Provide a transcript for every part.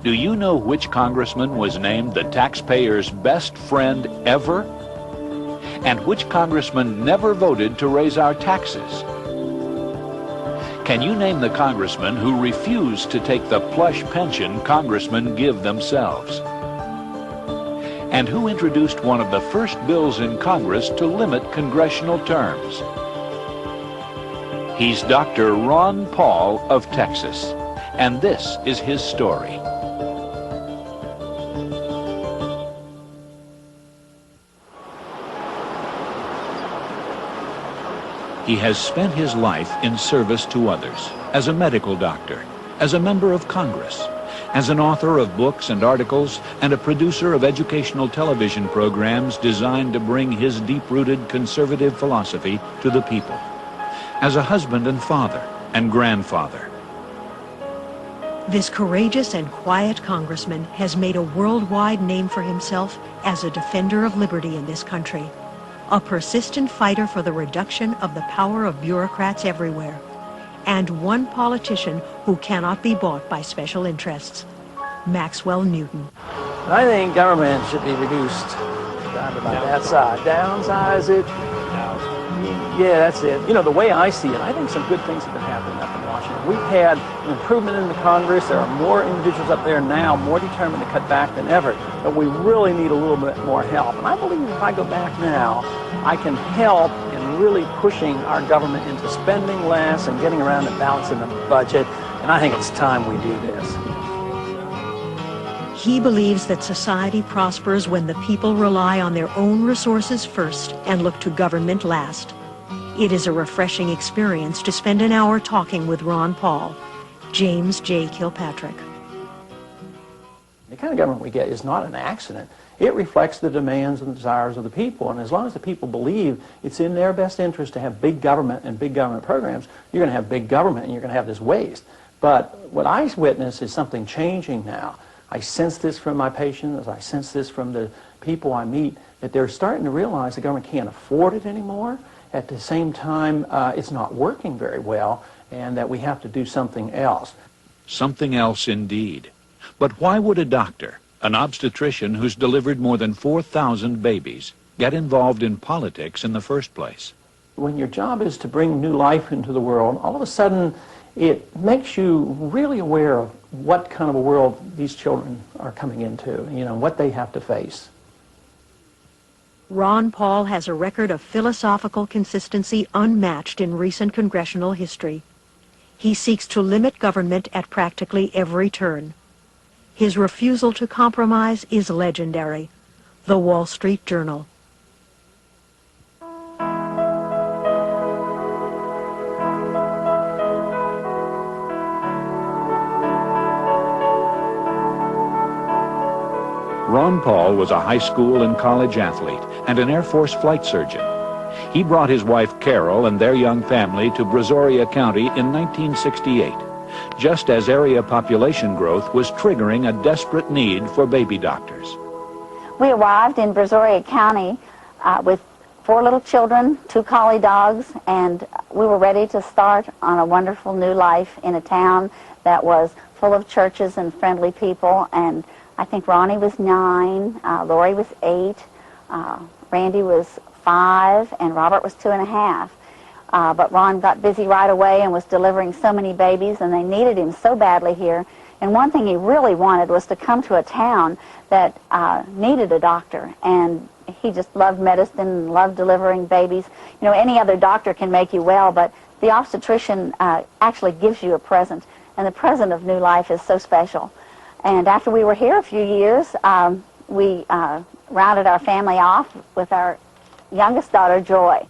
Do you know which congressman was named the taxpayer's best friend ever? And which congressman never voted to raise our taxes? Can you name the congressman who refused to take the plush pension congressmen give themselves? And who introduced one of the first bills in Congress to limit congressional terms? He's Dr. Ron Paul of Texas, and this is his story. He has spent his life in service to others, as a medical doctor, as a member of Congress, as an author of books and articles, and a producer of educational television programs designed to bring his deep-rooted conservative philosophy to the people, as a husband and father and grandfather. This courageous and quiet congressman has made a worldwide name for himself as a defender of liberty in this country, a persistent fighter for the reduction of the power of bureaucrats everywhere, and one politician who cannot be bought by special interests, Maxwell Newton. I think government should be reduced down to about that size. Downsize it. Yeah, that's it. You know, the way I see it, I think some good things have been happening up in Washington. We've had an improvement in the Congress. There are more individuals up there now, more determined to cut back than ever. But we really need a little bit more help. And I believe if I go back now, I can help in really pushing our government into spending less and getting around and balancing the budget. And I think it's time we do this. He believes that society prospers when the people rely on their own resources first and look to government last. It is a refreshing experience to spend an hour talking with Ron Paul. James J. Kilpatrick. The kind of government we get is not an accident. It reflects the demands and desires of the people, and as long as the people believe it's in their best interest to have big government and big government programs, you're going to have big government and you're going to have this waste. But what I witness is something changing now. I sense this from my patients, I sense this from the people I meet, that they're starting to realize the government can't afford it anymore. At the same time, it's not working very well, and that we have to do something else. Something else indeed. But why would a doctor, an obstetrician who's delivered more than 4,000 babies, get involved in politics in the first place? When your job is to bring new life into the world, all of a sudden it makes you really aware of what kind of a world these children are coming into, you know, what they have to face. Ron Paul has a record of philosophical consistency unmatched in recent congressional history. He seeks to limit government at practically every turn. His refusal to compromise is legendary. The Wall Street Journal. Ron Paul was a high school and college athlete and an Air Force flight surgeon. He brought his wife Carol and their young family to Brazoria County in 1968, just as area population growth was triggering a desperate need for baby doctors. We arrived in Brazoria County with 4 little children, 2 collie dogs, and we were ready to start on a wonderful new life in a town that was full of churches and friendly people. And I think Ronnie was 9, Lori was 8, Randy was 5, and Robert was 2.5. But Ron got busy right away and was delivering so many babies, and they needed him so badly here. And one thing he really wanted was to come to a town that needed a doctor, and he just loved medicine and loved delivering babies. You know, any other doctor can make you well, but the obstetrician actually gives you a present, and the present of new life is so special. And after we were here a few years, we rounded our family off with our youngest daughter, Joy.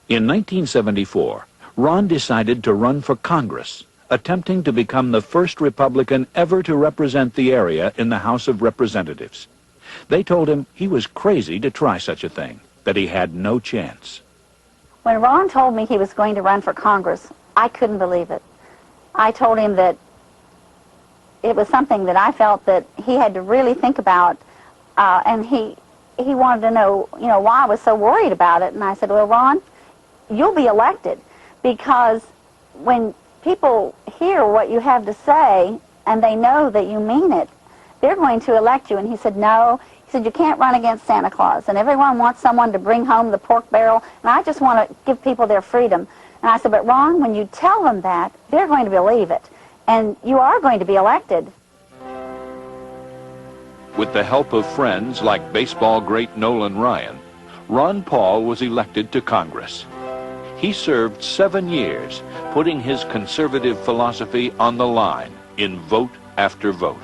In 1974, Ron decided to run for Congress, attempting to become the first Republican ever to represent the area in the House of Representatives. They told him he was crazy to try such a thing, that he had no chance. When Ron told me he was going to run for Congress, I couldn't believe it. I told him that it was something that I felt that he had to really think about, and he wanted to know, why I was so worried about it. And I said, well, Ron, you'll be elected, because when people hear what you have to say, and they know that you mean it, they're going to elect you. And he said, no. He said, you can't run against Santa Claus. And everyone wants someone to bring home the pork barrel, and I just want to give people their freedom. And I said, but Ron, when you tell them that, they're going to believe it. And you are going to be elected. With the help of friends like baseball great Nolan Ryan, Ron Paul was elected to Congress. He served 7 years, putting his conservative philosophy on the line in vote after vote.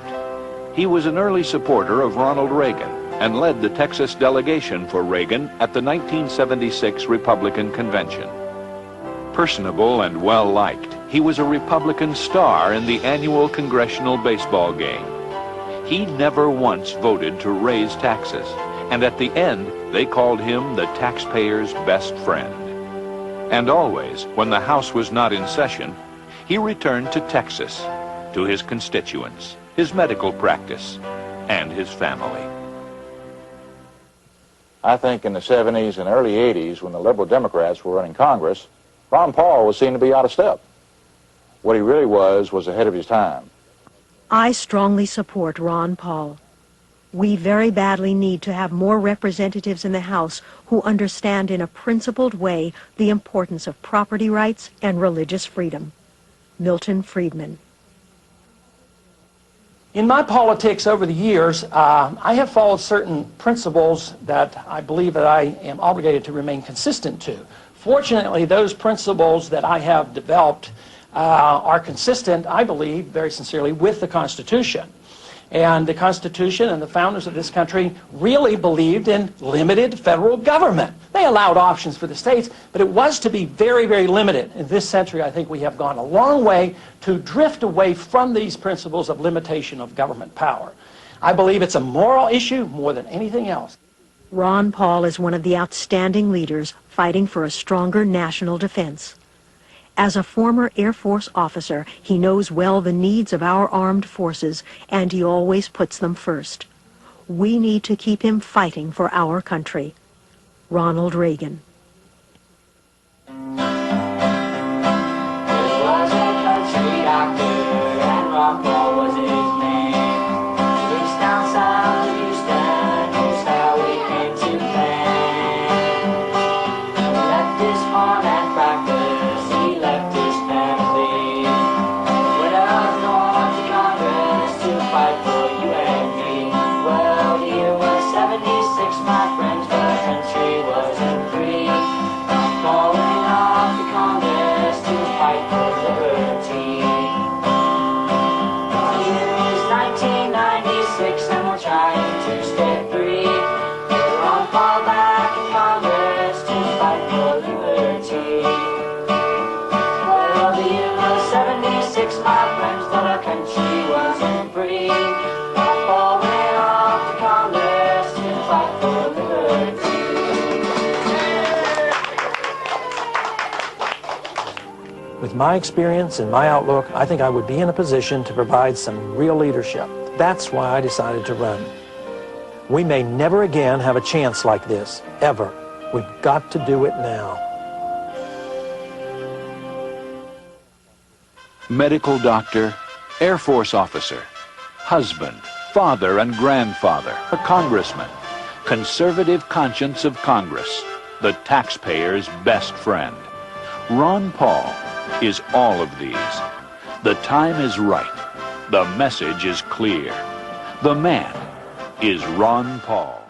He was an early supporter of Ronald Reagan and led the Texas delegation for Reagan at the 1976 Republican Convention. Personable and well-liked, he was a Republican star in the annual congressional baseball game. He never once voted to raise taxes, and at the end, they called him the taxpayer's best friend. And always, when the House was not in session, he returned to Texas, to his constituents, his medical practice, and his family. I think in the 70s and early 80s, when the liberal Democrats were running Congress, Ron Paul was seen to be out of step. What he really was ahead of his time. I strongly support Ron Paul. We very badly need to have more representatives in the House who understand in a principled way the importance of property rights and religious freedom. Milton Friedman. In my politics over the years, I have followed certain principles that I believe that I am obligated to remain consistent to. Fortunately, those principles that I have developed are consistent, I believe, very sincerely, with the Constitution. And the Constitution and the founders of this country really believed in limited federal government. They allowed options for the states, but it was to be very, very limited. In this century, I think we have gone a long way to drift away from these principles of limitation of government power. I believe it's a moral issue more than anything else. Ron Paul is one of the outstanding leaders fighting for a stronger national defense. As a former Air Force officer, he knows well the needs of our armed forces, and he always puts them first. We need to keep him fighting for our country. Ronald Reagan. With my experience and my outlook, I think I would be in a position to provide some real leadership. That's why I decided to run. We may never again have a chance like this, ever. We've got to do it now. Medical doctor, Air Force officer, husband, father and grandfather, a congressman, conservative conscience of Congress, the taxpayer's best friend. Ron Paul is all of these. The time is right. The message is clear. The man is Ron Paul.